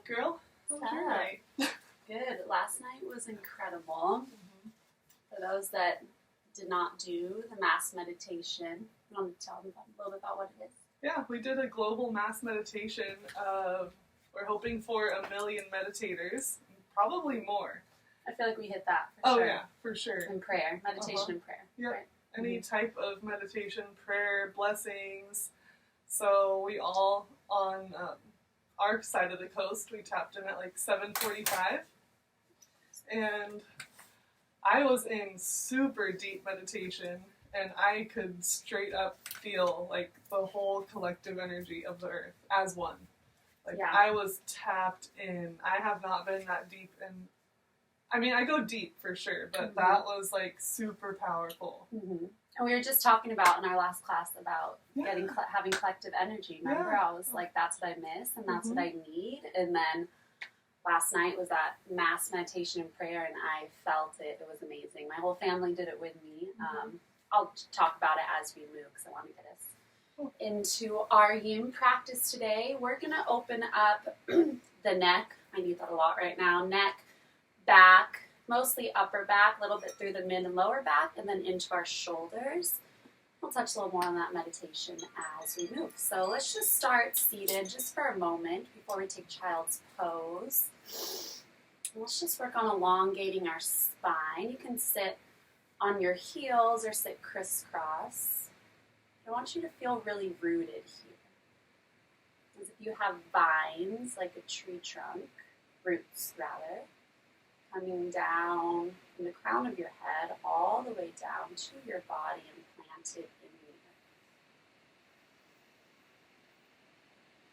girl? How was your night? Good. Last night was incredible. For those that did not do the mass meditation, you want to tell them a little bit about what it is? Yeah, we did a global mass meditation. We're hoping for 1 million meditators, probably more. I feel like we hit that for sure. Oh yeah, for sure. And prayer, meditation and prayer. Yep. Right? Any type of meditation, prayer, blessings. So we all on our side of the coast, we tapped in at like 7:45, and I was in super deep meditation, and I could straight up feel like the whole collective energy of the earth as one. Like I was tapped in. I have not been that deep in. I mean, I go deep for sure, but that was like super powerful. And we were just talking about in our last class about having collective energy. Remember, I was like, that's what I miss and that's what I need. And then last night was that mass meditation and prayer, and I felt it. It was amazing. My whole family did it with me. I'll talk about it as we move because I want to get us into our yin practice today. We're going to open up the neck. I need that a lot right now. Neck, back, mostly upper back, a little bit through the mid and lower back, and then into our shoulders. We'll touch a little more on that meditation as we move. So let's just start seated just for a moment before we take child's pose. Let's just work on elongating our spine. You can sit on your heels or sit crisscross. I want you to feel really rooted here. As if you have vines, like a tree trunk, roots rather, coming down from the crown of your head all the way down to your body and planted in the earth.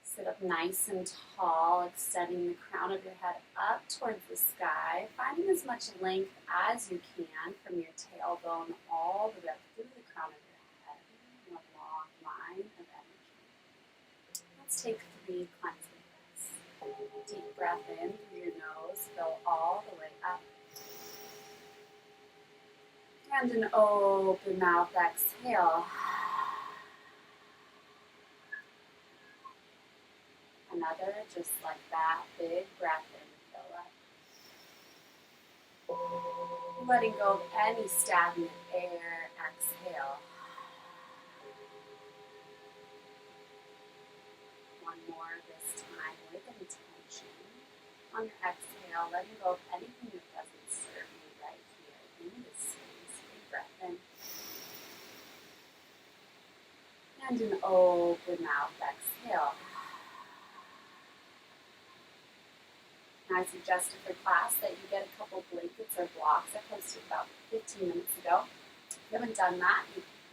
Sit up nice and tall, extending the crown of your head up towards the sky, finding as much length as you can from your tailbone all the way up through the crown of your head in a long line of energy. Let's take 3 cleansing breaths. Deep breath in through your nose, fill all the way up. And an open mouth exhale. Another, just like that, big breath in, fill up. Letting go of any stagnant air, exhale. One more this time with intention. On your exhale, letting go of anything that doesn't serve you right here in this space. Big breath in. And an open mouth exhale. Now I suggested for class that you get a couple blankets or blocks. I posted about 15 minutes ago. If you haven't done that,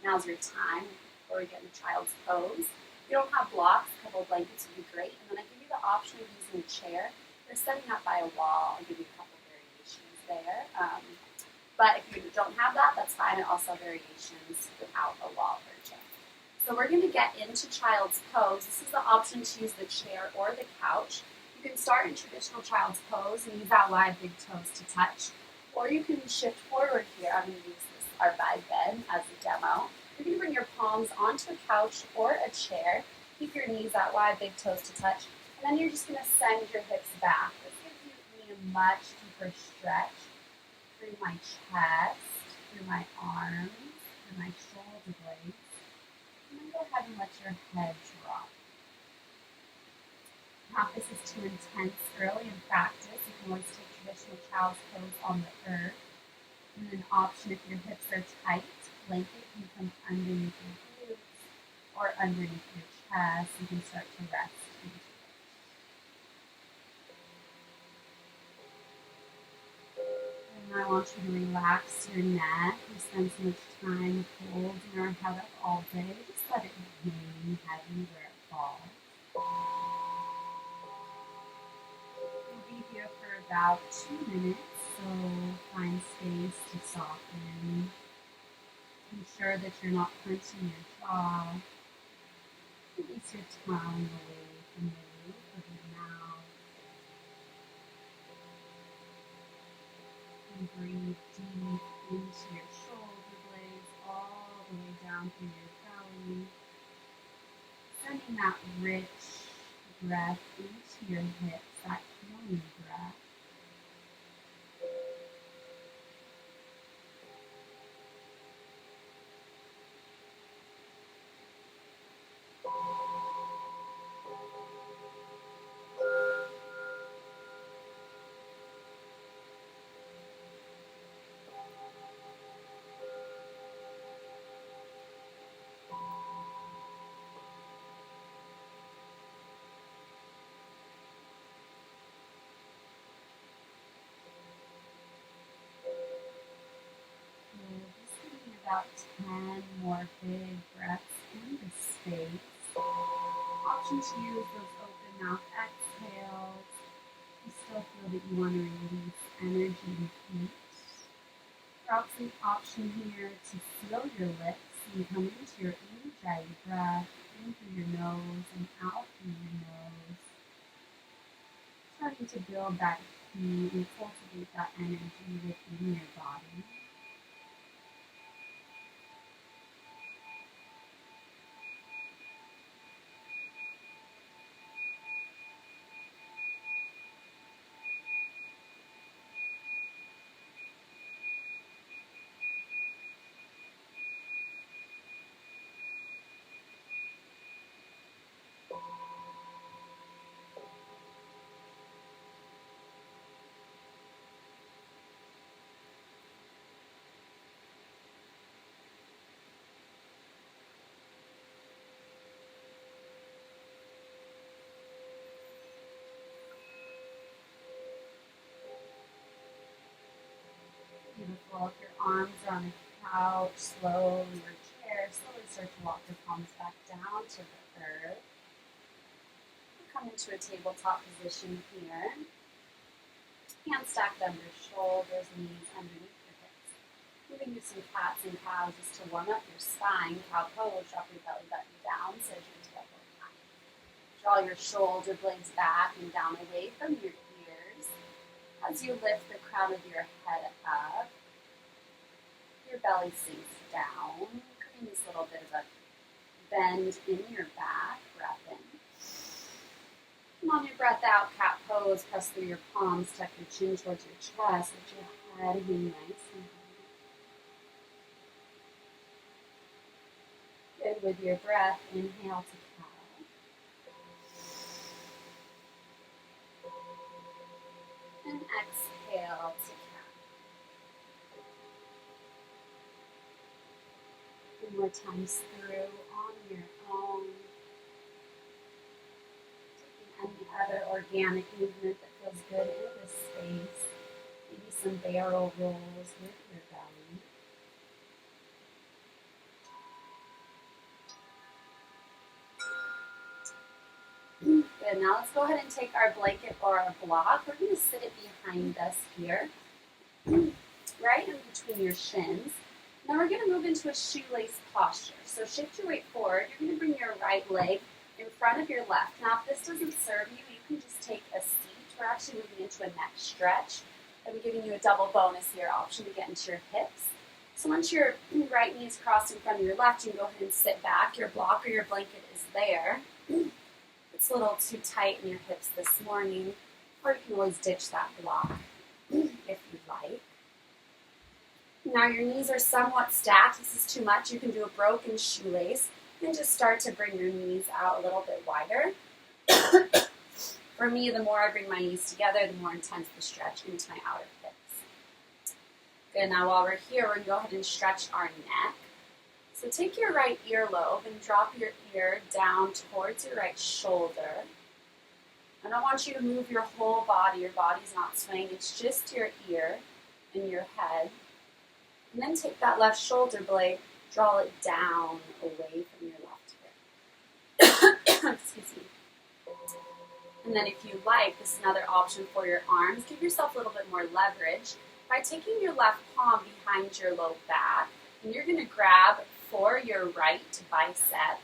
now's your time before we get into child's pose. If you don't have blocks, a couple of blankets would be great. And then I give you the option of using a chair. If you're setting up by a wall, I'll give you a couple variations there. But if you don't have that, that's fine. I also have variations without a wall version. So we're going to get into child's pose. This is the option to use the chair or the couch. You can start in traditional child's pose and use out wide big toes to touch. Or you can shift forward here. I'm going to use this, our vibe bed as a demo. You're going to bring your palms onto a couch or a chair. Keep your knees out wide, big toes to touch. And then you're just going to send your hips back. This gives me a much deeper stretch through my chest, through my arms, through my shoulder blades. And then go ahead and let your head drop. Now, if this is too intense early in practice, you can always take traditional child's pose on the earth. And an option, if your hips are tight, blanket can come underneath your glutes or underneath your chest. You can start to rest into it. And I want you to relax your neck. We spend so much time holding our head up all day. Just let it hang heavy where it falls. Here for about 2 minutes, so find space to soften. Ensure that you're not clenching your jaw. Release your tongue away from the roof of your mouth. And breathe deep into your shoulder blades, all the way down through your belly. Sending that rich breath into your hips that healing breath. Just taking about 10 more big breaths in this space. Option to use those open mouth exhales. You still feel that you want to release energy and heat. Perhaps an option here to seal your lips and come into your energized breath in through your nose and out through your nose. Starting to build that heat and cultivate that energy within your body. Beautiful. If your arms are on a couch, slowly, or chair, slowly start to walk your palms back down to the earth. Come into a tabletop position here. Hands stacked under shoulders, knees underneath your hips. Moving through some cats and cows just to warm up your spine. Cow pose, drop your belly button down, so you're double time. Draw your shoulder blades back and down away from your ears. As you lift the crown of your head up, your belly sinks down, creating this little bit of a bend in your back. Breath in. And on your breath out, cat pose, press through your palms, tuck your chin towards your chest, let your head hang nice and high. Good. With your breath, inhale to cow. And exhale to cat. One more times through on your own. Taking any other organic movement that feels good in this space. Maybe some barrel rolls with your belly. Good. Now let's go ahead and take our blanket or our block. We're going to sit it behind us here, right in between your shins. Now we're going to move into a shoelace posture. So shift your weight forward. You're going to bring your right leg in front of your left. Now if this doesn't serve you, you can just take a seat. We're actually moving into a neck stretch. I'm giving you a double bonus here option to get into your hips. So once your right knee is crossed in front of your left, you can go ahead and sit back. Your block or your blanket is there. It's a little too tight in your hips this morning, or you can always ditch that block if you'd like. Now your knees are somewhat stacked. This is too much. You can do a broken shoelace and just start to bring your knees out a little bit wider. For me, the more I bring my knees together, the more intense the stretch into my outer hips. Good. Now while we're here, we're going to go ahead and stretch our neck. So take your right earlobe and drop your ear down towards your right shoulder. I don't want you to move your whole body. Your body's not swaying. It's just your ear and your head. And then take that left shoulder blade, draw it down away from your left hip. Excuse me. And then if you like, this is another option for your arms. Give yourself a little bit more leverage by taking your left palm behind your low back. And you're going to grab for your right bicep.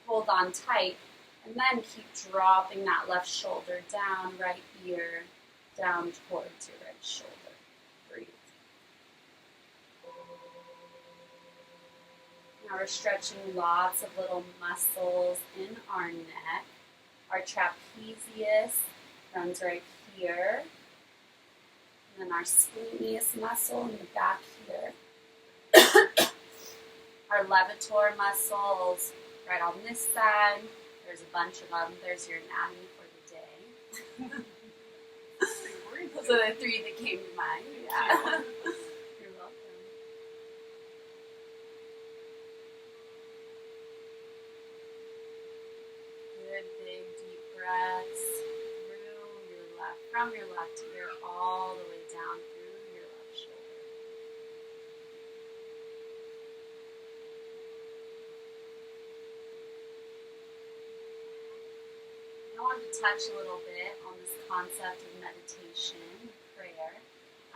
Hold on tight. And then keep dropping that left shoulder down, right ear, down towards your right shoulder. Breathe. Now we're stretching lots of little muscles in our neck, our trapezius, runs right here. And then our splenius muscle in the back here. Our levator muscles right on this side. There's a bunch of them. There's your anatomy for the day. Those are the three that came to mind. Yeah. You're welcome. Good, big, deep breaths through your left, from your left ear all the way down through your left shoulder. I want to touch a little bit on this concept of meditation, prayer.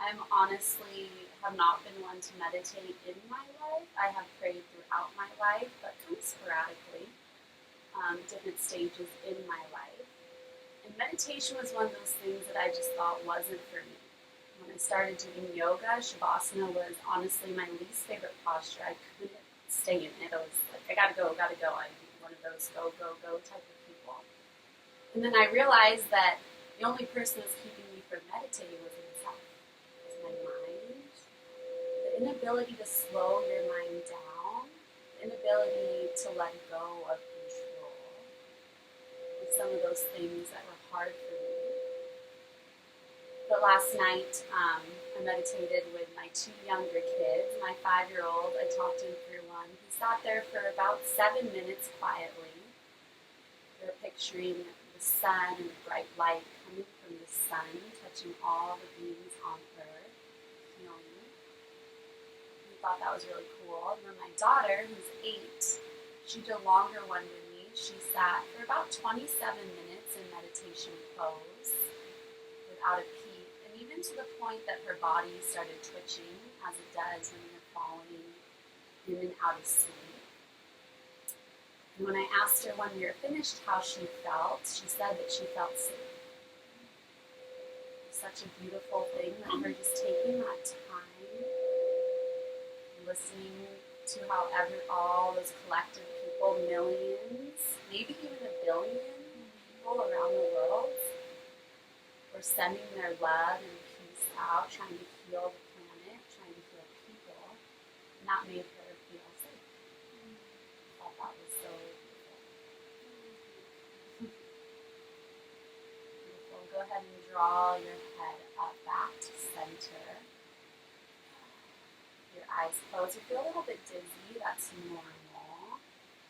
I honestly have not been one to meditate in my life. I have prayed throughout my life, but kind of sporadically, different stages in my life. And meditation was one of those things that I just thought wasn't for me. When I started doing yoga, Shavasana was honestly my least favorite posture. I couldn't stay in it. I was like, I gotta go. I'm one of those go type of people. And then I realized that the only person that was keeping me from meditating was myself. It was my mind. The inability to slow your mind down, the inability to let go of control with some of those things that were hard for me. But last night, I meditated with my two younger kids. My 5-year-old, I talked him through one. He sat there for about 7 minutes quietly. They were picturing the sun and the bright light coming from the sun, touching all the beings on earth, healing. He thought that was really cool. And then my daughter, who's 8, she did a longer one with me. She sat for about 27 minutes in meditation pose without a peep, and even to the point that her body started twitching, as it does when you're falling in and out of sleep. And when I asked her when we were finished how she felt, she said that she felt safe. It was such a beautiful thing that her just taking that time, listening to how all those collective people, millions, maybe even 1 billion people around the world, were sending their love and peace out, trying to heal the planet, trying to heal people, and that made her feel safe. I thought that was so beautiful. Go ahead and draw your head up back to center. Your eyes closed. You feel a little bit dizzy. That's normal.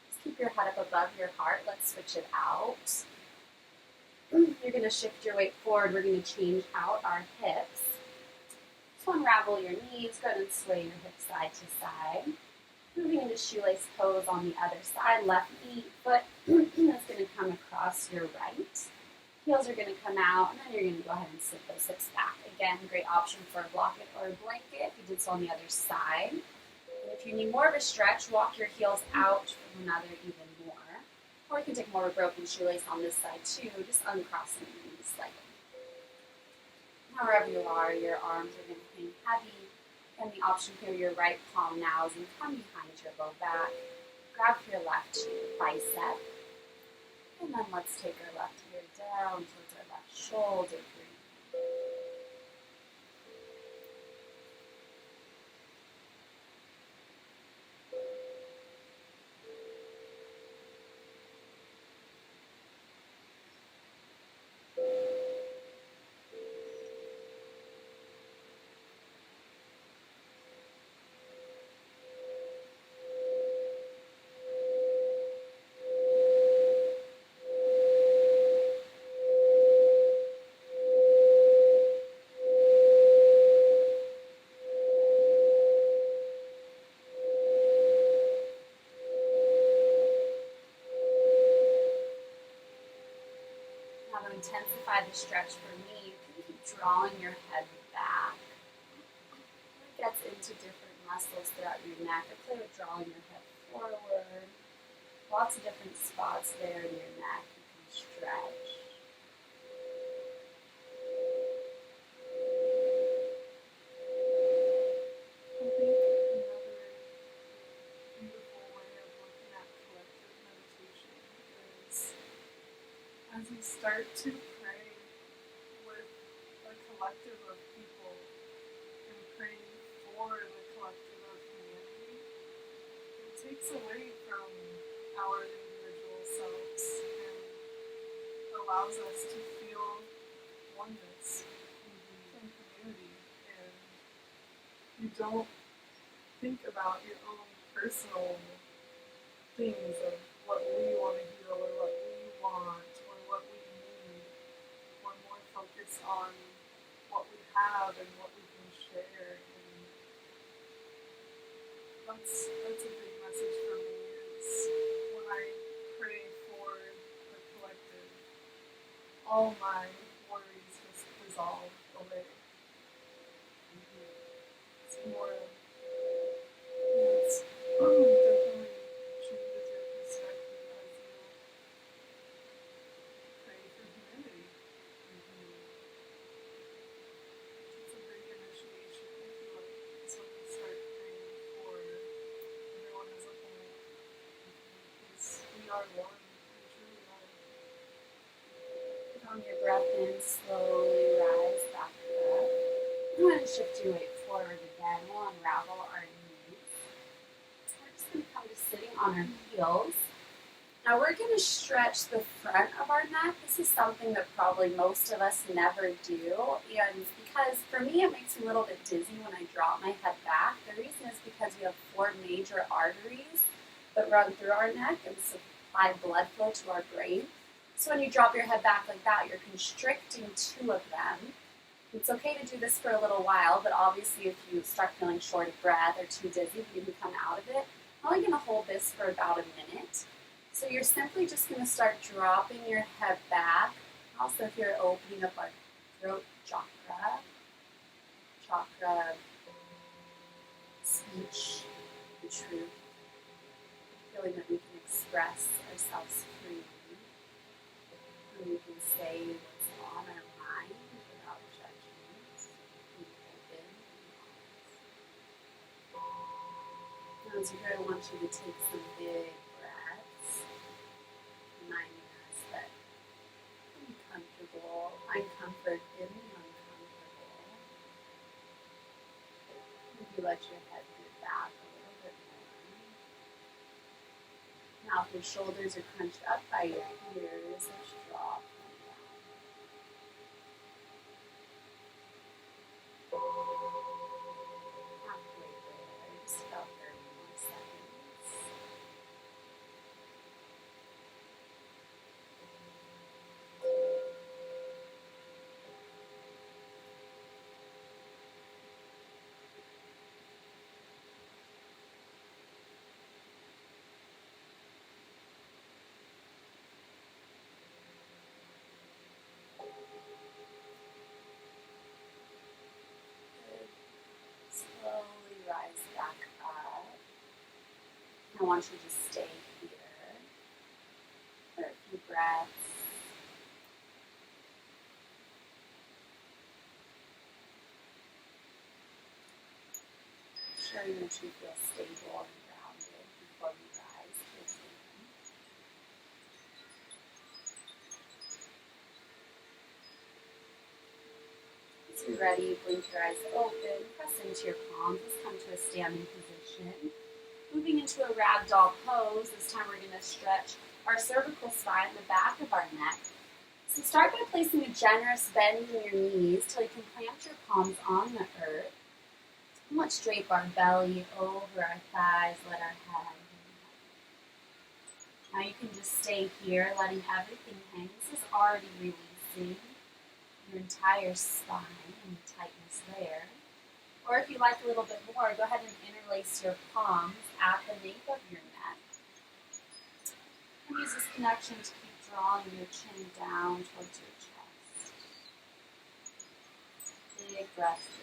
Just keep your head up above your heart. Let's switch it out. You're going to shift your weight forward. We're going to change out our hips. So unravel your knees. Go ahead and sway your hips side to side. Moving into shoelace pose on the other side. Left foot is going to come across your right. Heels are going to come out, and then you're going to go ahead and sit those hips back. Again, great option for a blanket or a blanket. You did so on the other side. And if you need more of a stretch, walk your heels out from another even more. Or you can take more of a broken shoelace on this side too, just uncrossing your knees slightly. Now wherever you are, your arms are going to hang heavy. And the option here, your right palm now is going to come behind your low back. Grab your left bicep. And then let's take our left ear down towards our left shoulder. Breathe. Now to intensify the stretch for me, you can keep drawing your head back. It gets into different muscles throughout your neck. I play with drawing your head forward. Lots of different spots there in your neck. You can stretch. I think another beautiful way of looking at collective meditation is as you start to pray, collective of people and praying for the collective of humanity, it takes away from our individual selves and allows us to feel oneness and community, and you don't think about your own personal things of what we want to heal or what we want or what we need. We're more focused on what we have and what we can share, and that's a big message for me is when I pray for the collective, all my worries just dissolve away. It's more of, it's definitely changes your perspective as you pray for humanity. It's a big initiation, I feel like, is when you start praying for everyone as a whole. Because we are one, we truly are. On your breath in, slowly rise back up. Go ahead and shift your weight forward again. We'll unravel our knees. We're just going to come to sitting on our heels. Now we're going to stretch the front of our neck. This is something that probably most of us never do. And because for me it makes me a little bit dizzy when I drop my head back. The reason is because we have 4 major arteries that run through our neck and supply blood flow to our brain. So when you drop your head back like that, you're constricting 2 of them. It's okay to do this for a little while, but obviously if you start feeling short of breath or too dizzy, you can come out of it. I'm only going to hold this for about a minute. So you're simply just going to start dropping your head back. Also here opening up our throat chakra, speech, the truth, feeling that we can express ourselves freely. And we can say what's on our mind without judgment, being open and honest. Now as you're here, I want you to take some big breaths, reminding us that be comfortable, find comfort in the uncomfortable. Maybe let your head move back a little bit more. Now if your shoulders are crunched up by your ears, let's drop them down. Halfway there, just about 30 more seconds. Good. Slowly rise back up. I want you to stay here for a few breaths. Ensuring that you feel stable and grounded before you rise to a seating. As you're ready, blink your eyes open, press into your palms. Let's come to a standing position. Moving into a ragdoll pose, this time we're going to stretch our cervical spine, the back of our neck. So start by placing a generous bend in your knees till you can plant your palms on the earth. And let's drape our belly over our thighs, let our head hang. Now you can just stay here, letting everything hang. This is already releasing your entire spine and the tightness there. Or if you like a little bit more, go ahead and interlace your palms at the nape of your neck. And use this connection to keep drawing your chin down towards your chest. Big breath in.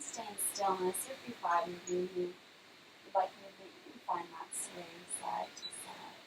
Stay in stillness. If you find you would like movement, you can find that swaying side to side.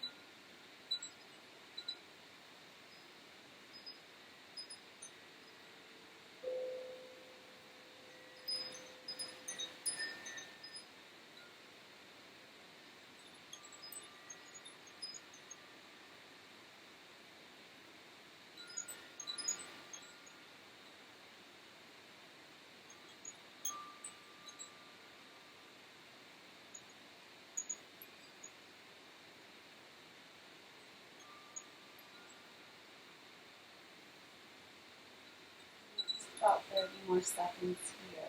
a few more seconds here.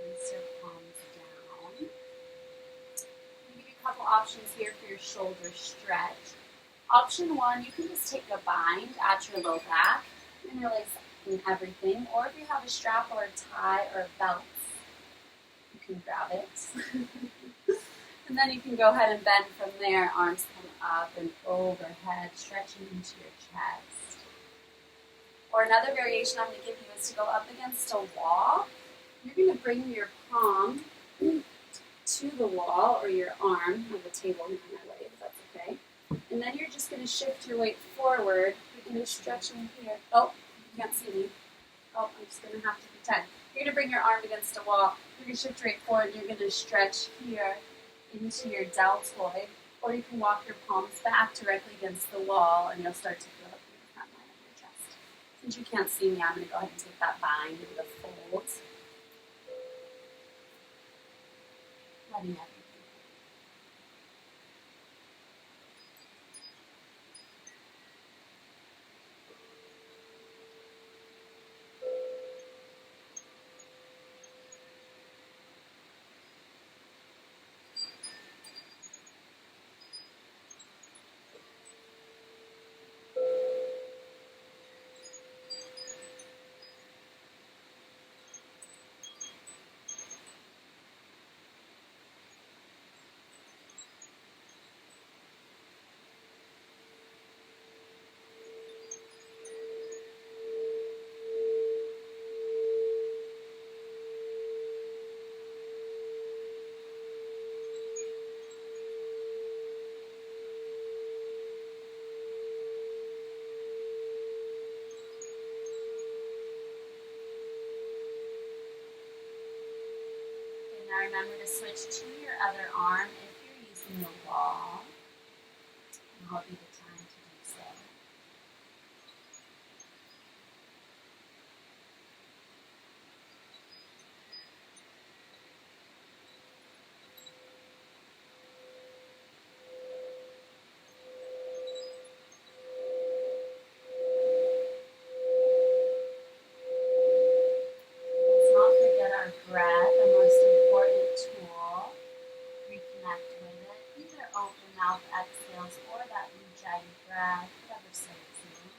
Release your palms down. I'll give you a couple options here for your shoulder stretch. Option one, you can just take a bind at your low back and release everything. Or if you have a strap or a tie or a belt, you can grab it. And then you can go ahead and bend from there. Arms come up and overhead, stretching into your chest. Or another variation I'm going to give you is to go up against a wall. You're going to bring your palm to the wall or your arm on the table in my way, if that's okay. And then you're just going to shift your weight forward. You're going to stretch in here. Oh, you can't see me. Oh, I'm just going to have to pretend. You're going to bring your arm against a wall. You're going to shift your weight forward. You're going to stretch here into your deltoid. Or you can walk your palms back directly against the wall and you'll start to feel up in the front line of your chest. Since you can't see me, I'm going to go ahead and take that bind into the folds. Letting everything. Now remember to switch to your other arm if you're using the wall. And I'll be the time to do so. Let's not forget our breath, the most important tool. Reconnect with it. Either open mouth exhales or that ujjayi breath, whatever serves you.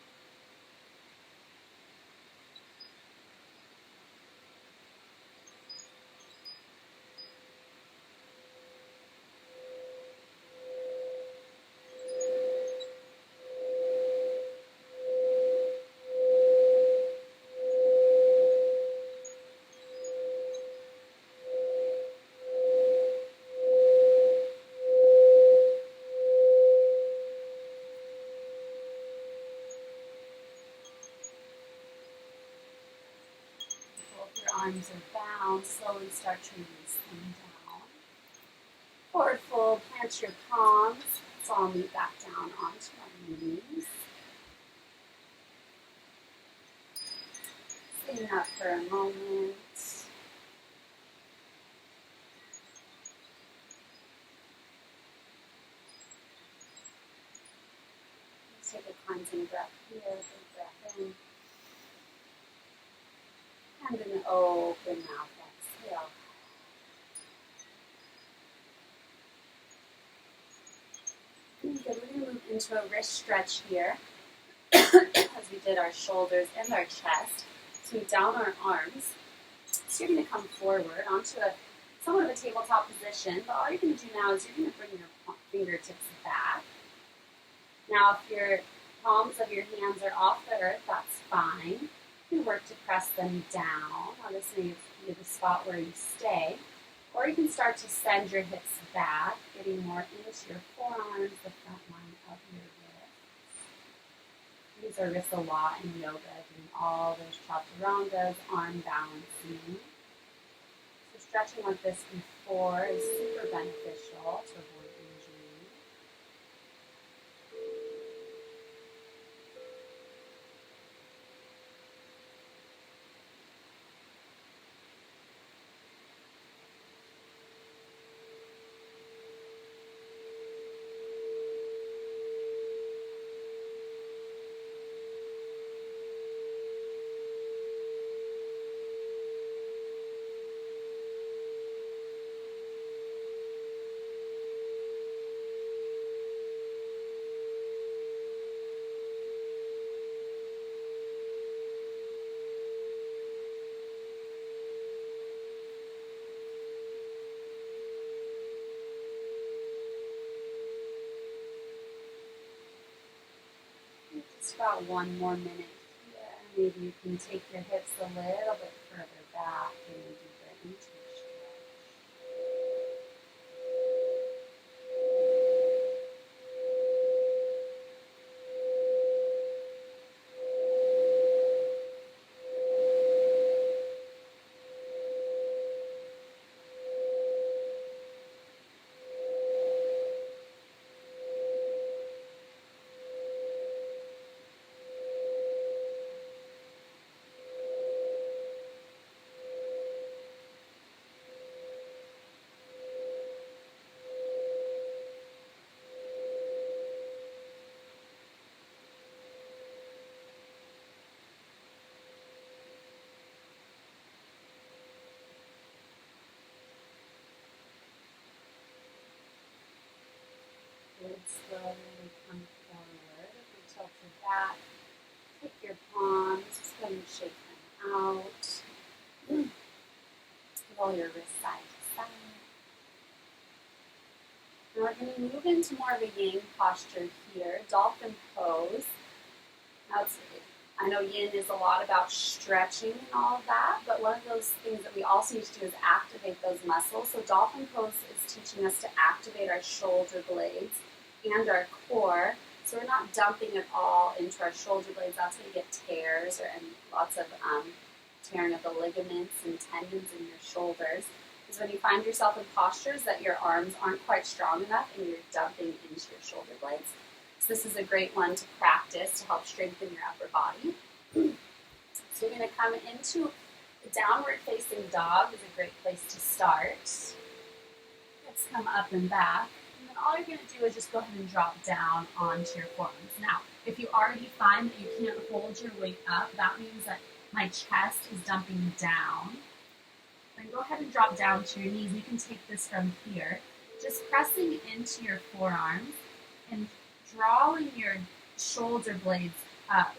Both your arms are bound, slowly start to release them down. Forward fold, plant your palms. Let's all meet back down onto our knees. Sitting up for a moment. Take a cleansing breath here, big breath in. And an open mouth exhale. Good, we're going to move into a wrist stretch here as we did our shoulders and our chest. So we down our arms. So you're going to come forward onto a somewhat of a tabletop position, but all you're going to do now is you're going to bring your fingertips back. Now if your palms of your hands are off the earth, that's fine. You can work to press them down. Now this may be the spot where you stay. Or you can start to send your hips back, getting more into your forearms, the front line of your wrists. Use our wrists a lot in yoga, doing all those chaturangas, arm balancing. Stretching like this before is super beneficial to avoid injury. Just about one more minute here. Maybe you can take your hips a little bit further back and deeper into your stretch. Good, slowly come forward. We tilt your back. Take your palms, just go and shake them out. Roll your wrists side to side. Now we're going to move into more of a yin posture here, dolphin pose. Now I know yin is a lot about stretching and all of that, but one of those things that we also need to do is activate those muscles. So dolphin pose is teaching us to activate our shoulder blades and our core. So we're not dumping it all into our shoulder blades. That's when you get tears and lots of tearing of the ligaments and tendons in your shoulders. Is when you find yourself in postures that your arms aren't quite strong enough and you're dumping into your shoulder blades. So this is a great one to practice to help strengthen your upper body. So you're going to come into the downward facing dog is a great place to start. Let's come up and back. And then all you're going to do is just go ahead and drop down onto your forearms. Now, if you already find that you can't hold your weight up, that means that my chest is dumping down. Then go ahead and drop down to your knees. You can take this from here. Just pressing into your forearms and drawing your shoulder blades up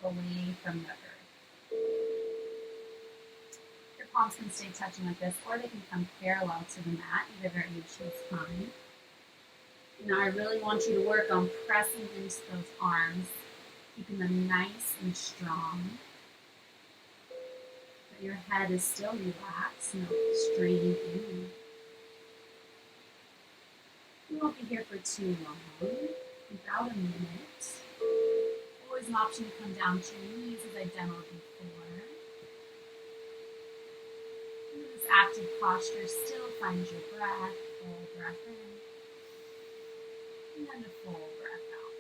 away from the earth. Your palms can stay touching like this, or they can come parallel to the mat. Either variation is fine. Now I really want you to work on pressing into those arms, keeping them nice and strong. But your head is still relaxed, no straining in. You won't be here for too long, about a minute. Always an option to come down to your knees as I demoed before. In this active posture, still find your breath, full breath in, and then a full breath out.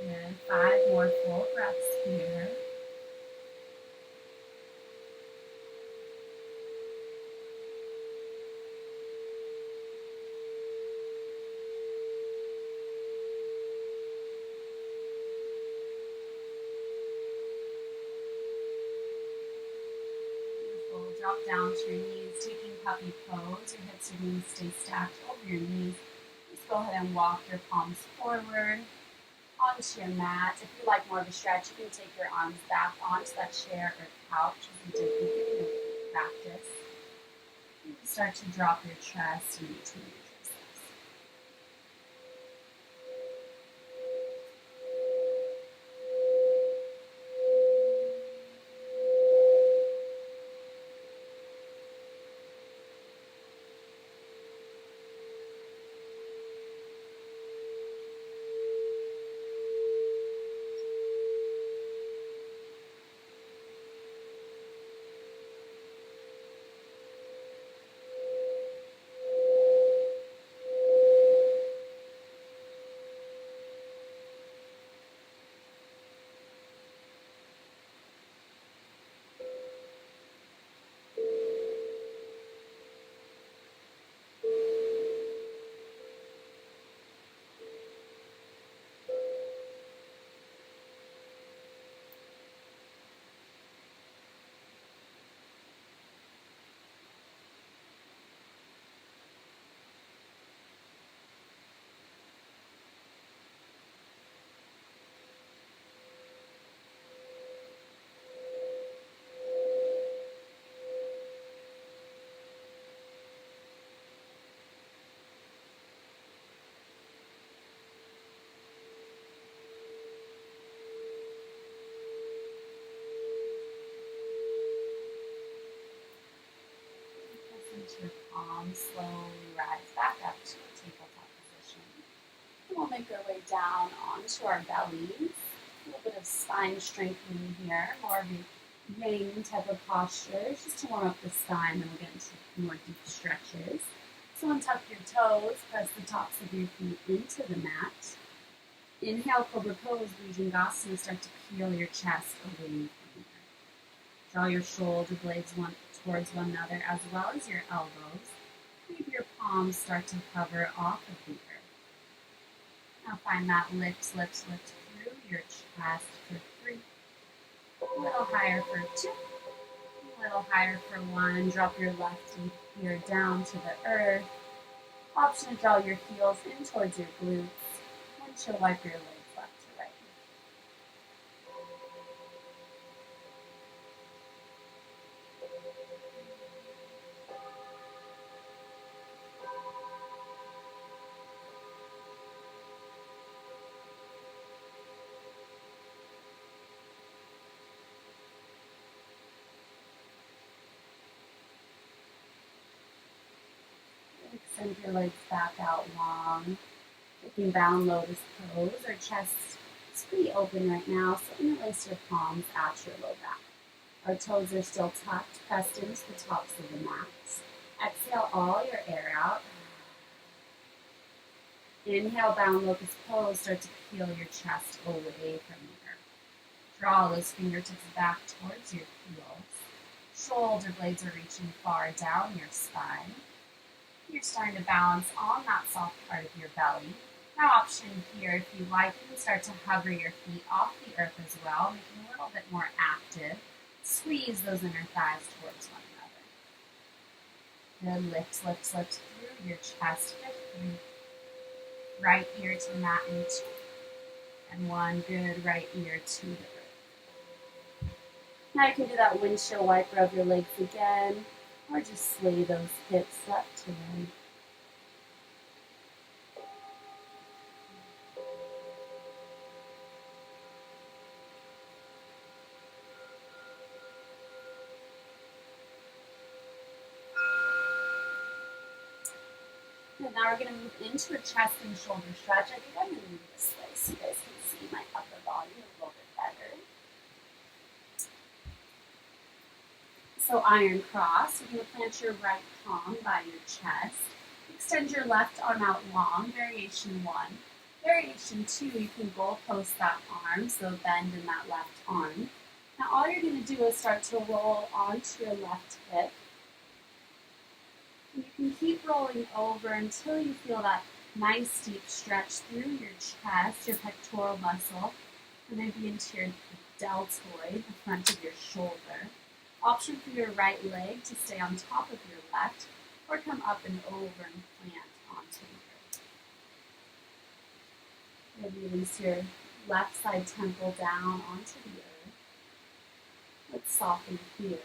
Good. 5 more full breaths here. Beautiful. Drop down to your knees, taking puppy pose. Your hips are going to stay stacked over your knees. Just go ahead and walk your palms forward. onto your mat. If you like more of a stretch, you can take your arms back onto that chair or couch as we did in the beginning of the practice. You can start to drop your chest in between your triceps. Into your palms, slowly rise back up to a tabletop position. And we'll make our way down onto our bellies. A little bit of spine strengthening here, more of a yang type of posture, just to warm up the spine, then we'll get into more deep stretches. So untuck your toes, press the tops of your feet into the mat. Inhale, Cobra Pose, Bhujangasana, start to peel your chest away from here. Draw your shoulder blades towards one another as well as your elbows. Maybe your palms start to hover off of the earth. Now find that lift through your chest for 3. A little higher for 2. A little higher for 1. Drop your left ear down to the earth. Option to draw your heels in towards your glutes. Windshield wipe your legs left to right. Extend your legs back out long. Taking down lotus pose. Our chest is pretty open right now, so interlace your palms at your low back. Our toes are still tucked, pressed into the tops of the mat. Exhale all your air out. Inhale, bound locust pose. Start to peel your chest away from the earth. Draw those fingertips back towards your heels. Shoulder blades are reaching far down your spine. You're starting to balance on that soft part of your belly. Now option here, if you like, you can start to hover your feet off the earth as well, making a little bit more active. Squeeze those inner thighs towards one another. Good, lift through your chest for 3. Right ear to the mat in 2. And 1, good, right ear to the earth. Now you can do that windshield wiper of your legs again, or just sway those hips left to right. And now we're going to move into a chest and shoulder stretch. I think I'm going to move this way so you guys can see my upper body a little bit better. So iron cross, you're going to plant your right palm by your chest. Extend your left arm out long, variation 1. Variation 2, you can goalpost that arm, so bend in that left arm. Now all you're going to do is start to roll onto your left hip. And you can keep rolling over until you feel that nice deep stretch through your chest, your pectoral muscle, and maybe into your deltoid, the front of your shoulder. Option for your right leg to stay on top of your left, or come up and over and plant onto the earth. Maybe release your left side temple down onto the earth. Let's soften here.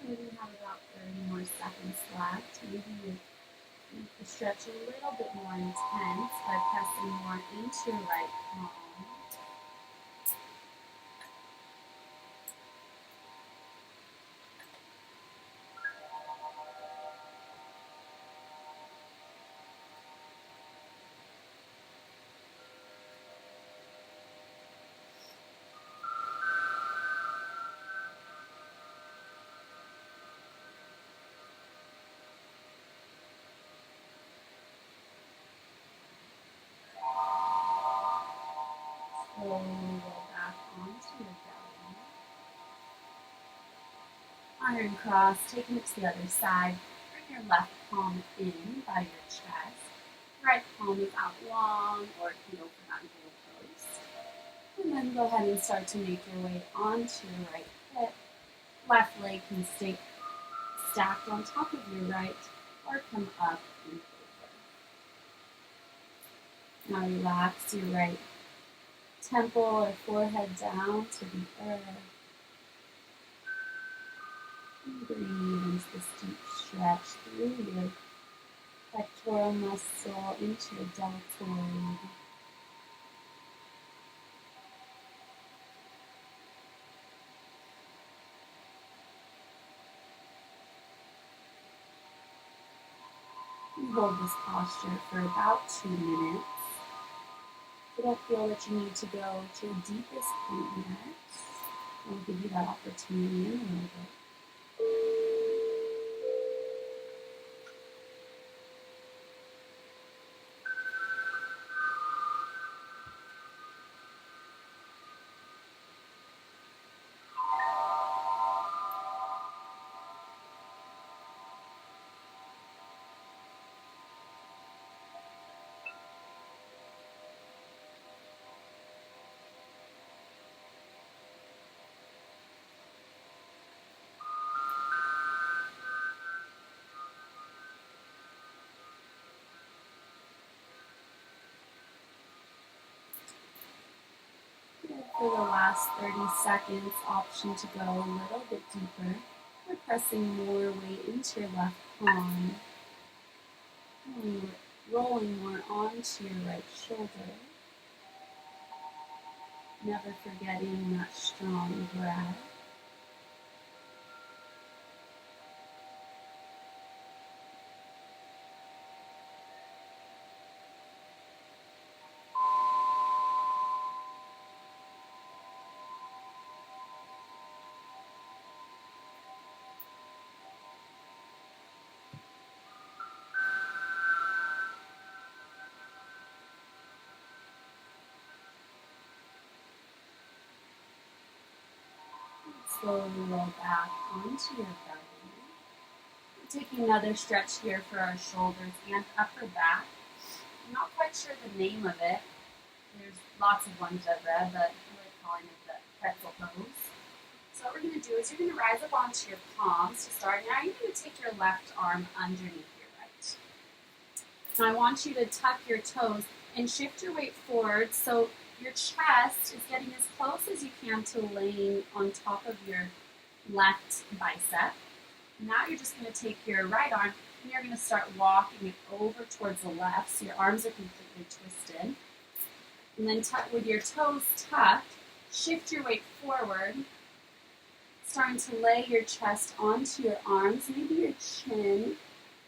We have about 30 more seconds left. Maybe you make the stretch a little bit more intense by pressing more into your right palm. Slowly roll back onto your belly. Iron cross, taking it to the other side. Bring your left palm in by your chest. Right palm is out long, or it can go for that heel post. And then go ahead and start to make your way onto your right hip. Left leg can stay stacked on top of your right, or come up and over. Now relax your right temple or forehead down to the earth. And breathe into this deep stretch through your pectoral muscle into your deltoid. And hold this posture for about 2 minutes. If you don't feel that you need to go to your deepest point yet, I'll give you that opportunity in a little bit. For the last 30 seconds, option to go a little bit deeper. We're pressing more weight into your left palm. And we're rolling more onto your right shoulder. Never forgetting that strong breath. Slowly roll back onto your belly. Taking another stretch here for our shoulders and upper back. I'm not quite sure the name of it. There's lots of ones I've read, but I like calling it the pretzel pose. So what we're going to do is you're going to rise up onto your palms to start. Now you're going to take your left arm underneath your right. Now I want you to tuck your toes and shift your weight forward so your chest is getting as close as you can to laying on top of your left bicep. Now you're just going to take your right arm and you're going to start walking it over towards the left so your arms are completely twisted. And then with your toes tucked, shift your weight forward, starting to lay your chest onto your arms. Maybe your chin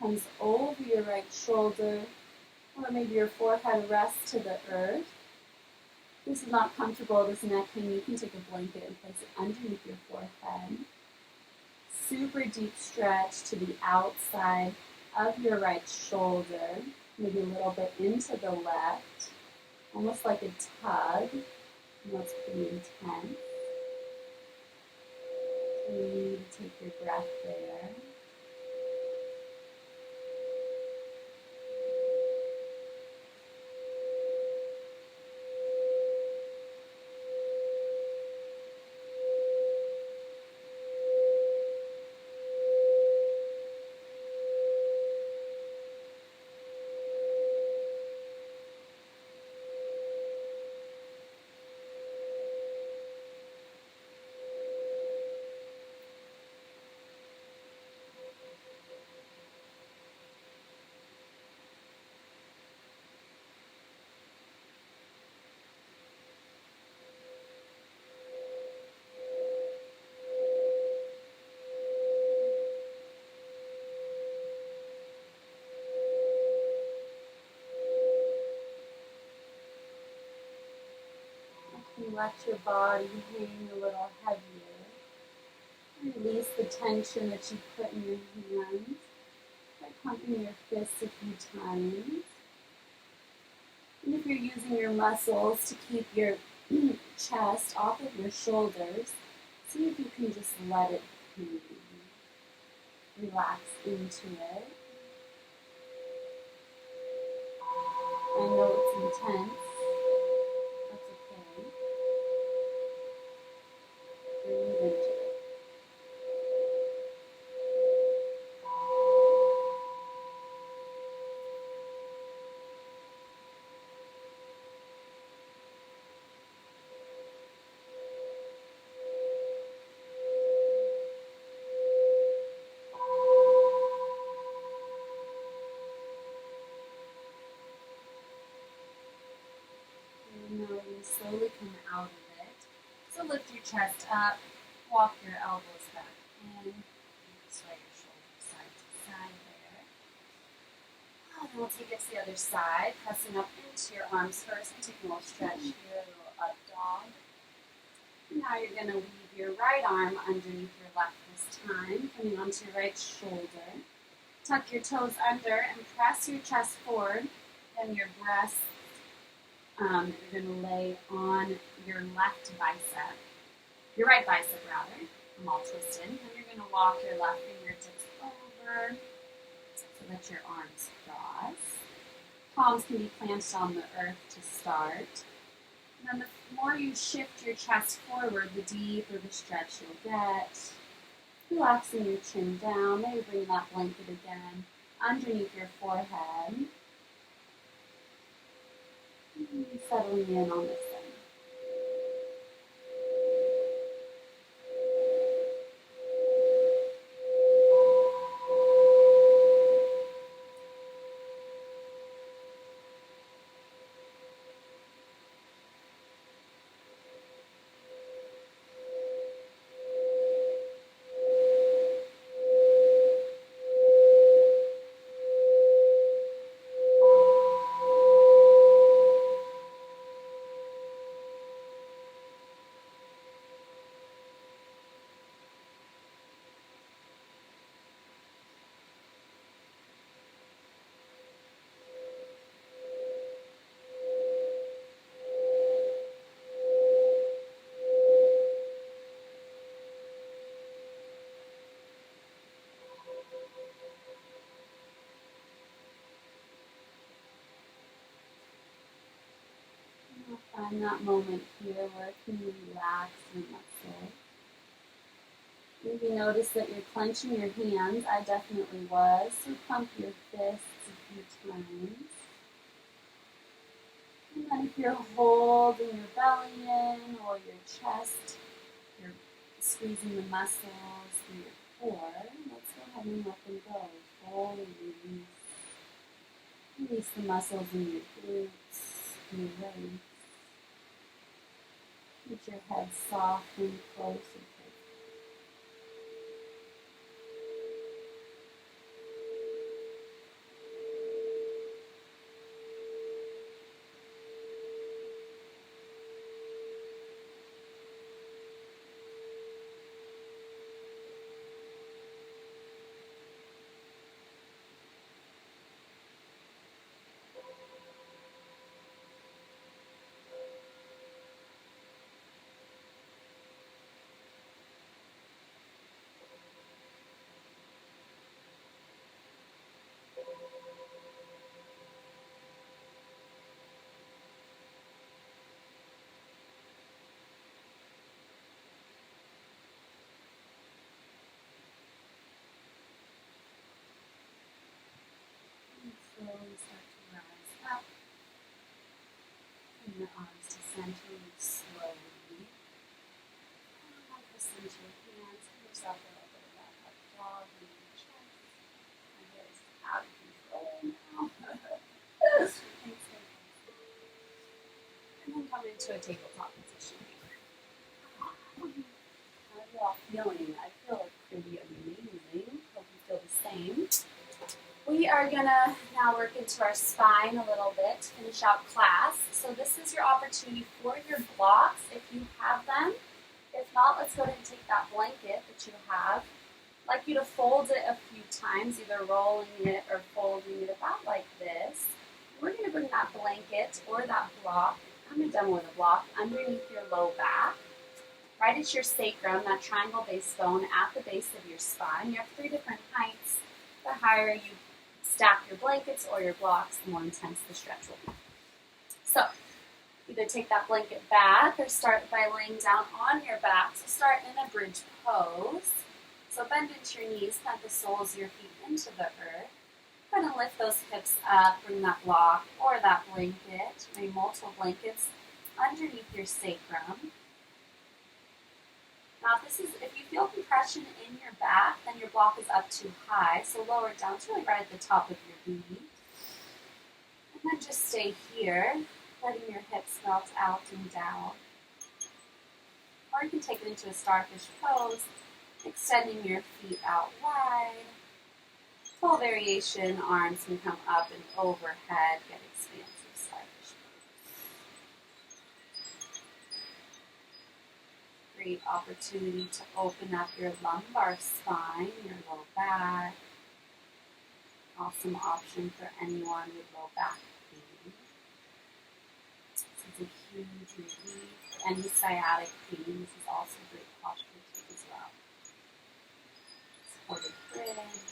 comes over your right shoulder, or maybe your forehead rests to the earth. If this is not comfortable, this neck pain, you can take a blanket and place it underneath your forehead. Super deep stretch to the outside of your right shoulder, maybe a little bit into the left, almost like a tug, and that's pretty intense. So you need to take your breath there. You let your body hang a little heavier. Release the tension that you put in your hands by pumping your fists a few times. And if you're using your muscles to keep your chest off of your shoulders, see if you can just let it relax into it. I know it's intense. That's okay. Breathe into it. And now we're going to slowly come out of it. So lift your chest up, walk your elbows back in, and sway your shoulders side to side there. And then we'll take it to the other side, pressing up into your arms first and taking a little stretch here, a little up dog. And now you're going to weave your right arm underneath your left this time, coming onto your right shoulder. Tuck your toes under and press your chest forward and your breast. You're going to lay on your left bicep, your right bicep rather. I'm all twisted. And you're going to walk your left fingertips over so that your arms cross. Palms can be planted on the earth to start. And then the more you shift your chest forward, the deeper the stretch you'll get. Relaxing your chin down. Maybe bring that blanket again underneath your forehead. Settling in on this thing. Find that moment here where can you relax your muscles. Maybe notice that you're clenching your hands. I definitely was. So pump your fists a few times. And then if you're holding your belly in or your chest, you're squeezing the muscles through your core. Let's go ahead and let them go. Fully release. Release the muscles in your glutes, your legs. Keep your head soft and close and tight. Slowly start to rise up. Bring your arms to center and slowly. Like the center your hands. Give yourself a little bit of that up dog in your chest. My hair is out of control now. And then come into a tabletop position. How are you all feeling? I feel pretty amazing. Hope you feel the same. We are going to now work into our spine a little bit to finish out class. So this is your opportunity for your blocks if you have them. If not, let's go ahead and take that blanket that you have. I'd like you to fold it a few times, either rolling it or folding it about like this. We're going to bring that blanket or that block, I'm done with a block, underneath your low back. Right at your sacrum, that triangle base bone at the base of your spine. You have 3 different heights. The higher you stack your blankets or your blocks, the more intense the stretch will be. So, either take that blanket back or start by laying down on your back. So start in a bridge pose. So bend into your knees, plant the soles of your feet into the earth. Go ahead and lift those hips up, bring that block or that blanket, maybe multiple blankets, underneath your sacrum. Now, if you feel compression in your back, then your block is up too high. So lower it down to really right at the top of your knee. And then just stay here, letting your hips melt out and down. Or you can take it into a starfish pose, extending your feet out wide. Full variation, arms can come up and overhead, get expansive starfish pose. Great opportunity to open up your lumbar spine, your low back. Awesome option for anyone with low back pain. This is a huge relief. For any sciatic pain, this is also great posture to take as well. Supported bridge.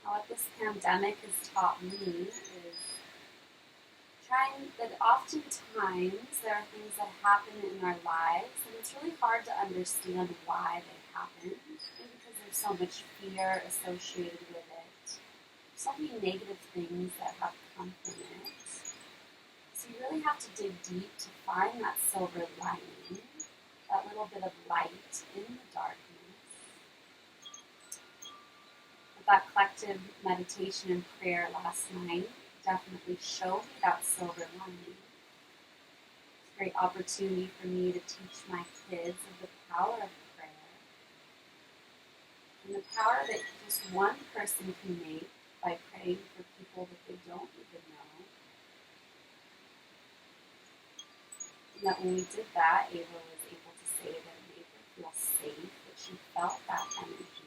What this pandemic has taught me is that oftentimes there are things that happen in our lives and it's really hard to understand why they happen, because there's so much fear associated with it, so many negative things that have come from it. So you really have to dig deep to find that silver lining, that little bit of light in the darkness. That collective meditation and prayer last night definitely showed me that silver lining. It's a great opportunity for me to teach my kids of the power of prayer and the power that just one person can make by praying for people that they don't even know. And that when we did that, Ava was able to say that it made her feel safe, that she felt that energy.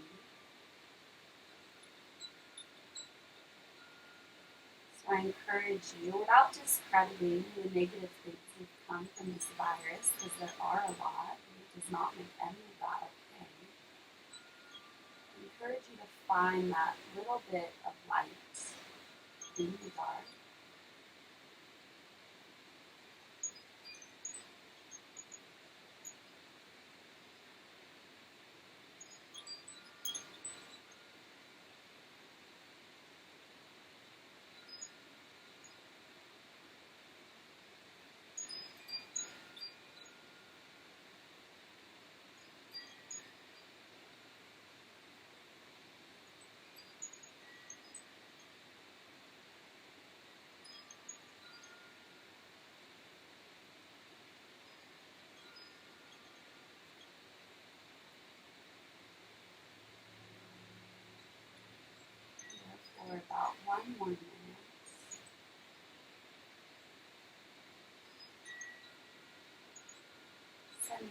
So I encourage you, without discrediting the negative things that come from this virus, because there are a lot, and it does not make any of that okay. I encourage you to find that little bit of light in the dark.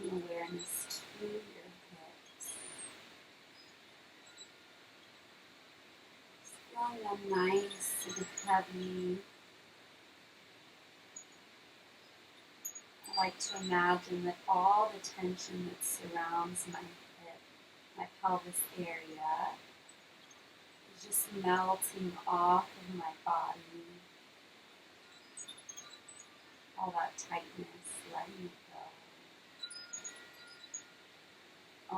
Bringing awareness to your hips. Feeling them nice and heavy. I like to imagine that all the tension that surrounds my hip, my pelvis area, is just melting off of my body. All that tightness, letting it go.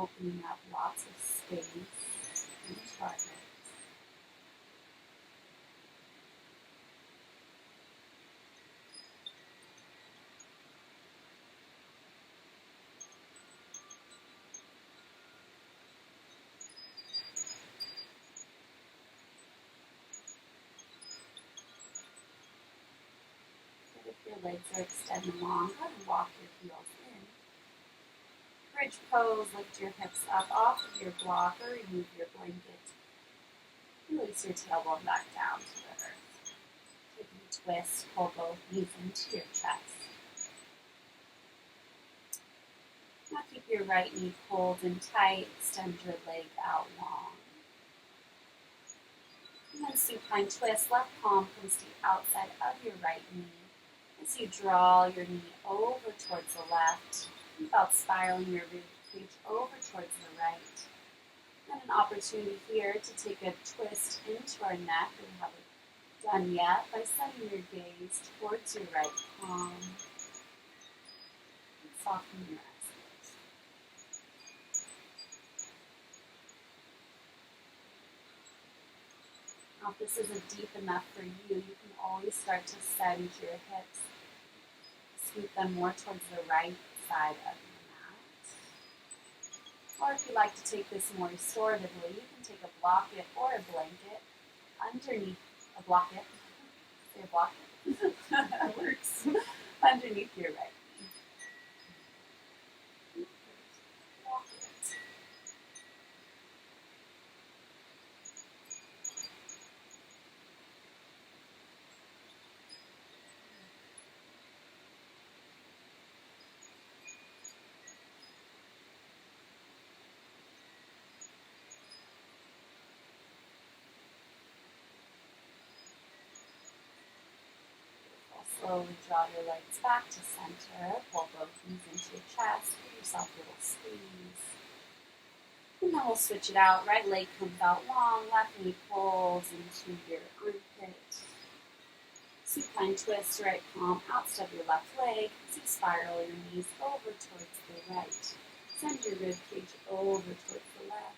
Opening up lots of space into our hips. If your legs are extended long, go ahead and walk your heels in. Bridge pose, lift your hips up off of your block or remove your blanket. Release your tailbone back down to the earth. Taking a twist, pull both knees into your chest. Now keep your right knee pulled in tight, extend your leg out long. And then supine twist, left palm comes to the outside of your right knee. As you draw your knee over towards the left, without spiraling your rib cage over towards the right. And an opportunity here to take a twist into our neck. We haven't done yet by sending your gaze towards your right palm. And soften your exhales. Now if this isn't deep enough for you, you can always start to send your hips. Scoot them more towards the right side of your mat. Or if you like to take this more restoratively, you can take a blocket or a blanket underneath a blocket. Say a blocket. That works. Underneath your right knee. Blocket. Slowly draw your legs back to center. Pull both knees into your chest. Give yourself a little squeeze. And then we'll switch it out. Right leg comes out long. Left knee pulls into your armpit. Supine twist, right palm out, step your left leg. As you spiral your knees over towards the right. Send your rib cage over towards the left.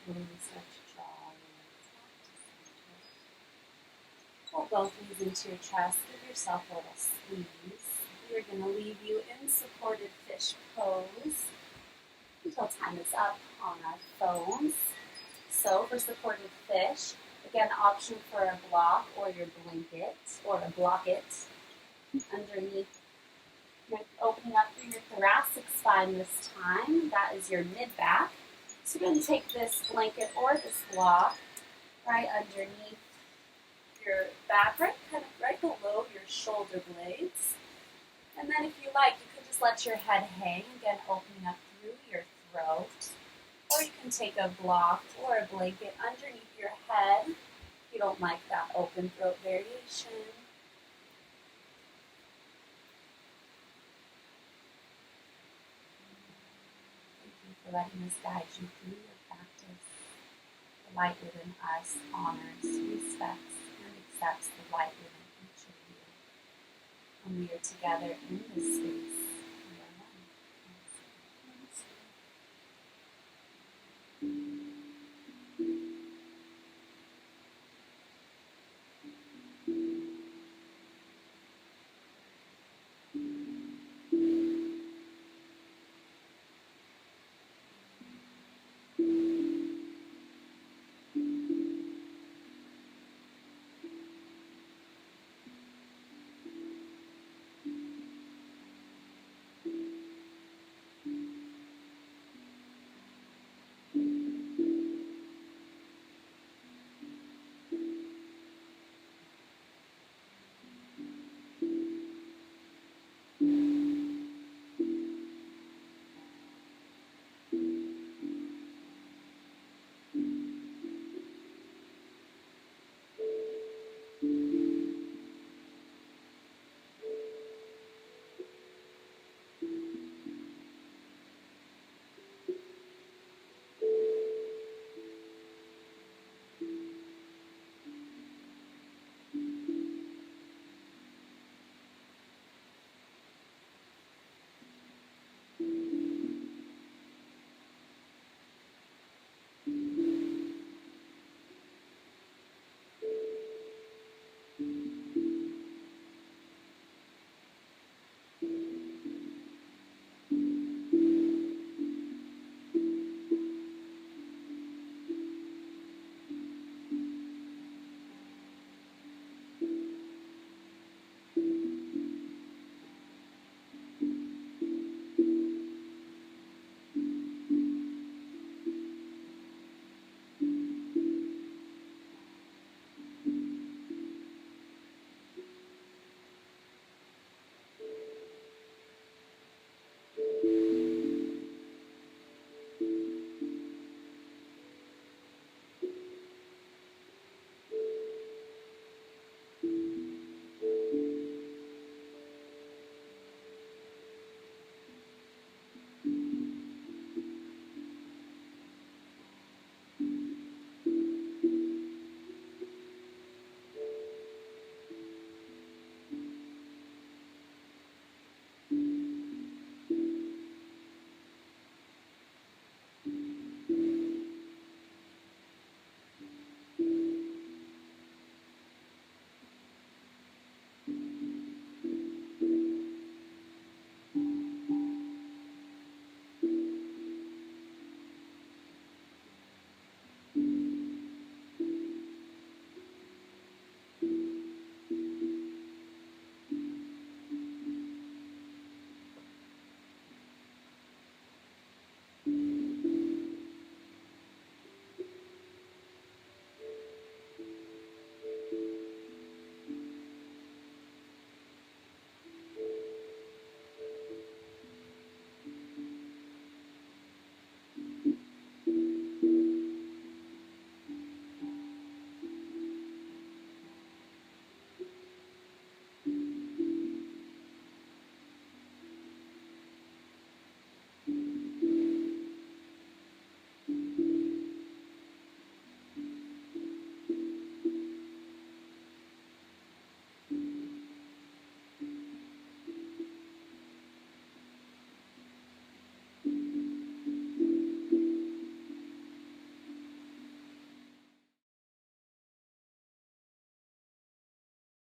Slowly start to draw your legs back to center. Pull both knees into your chest. Give yourself a little squeeze. We're going to leave you in supported fish pose until time is up on our phones. So for supported fish, again, option for a block or your blanket or a blocket underneath. You're opening up through your thoracic spine this time. That is your mid-back. So we're going to take this blanket or this block right underneath your back, right below your shoulder blades. And then if you like, you could just let your head hang, again opening up through your throat. Or you can take a block or a blanket underneath your head if you don't like that open throat variation. For letting us guide you through your practice. The light within us honors, respects, and accepts the light within each of you. And we are together in this space.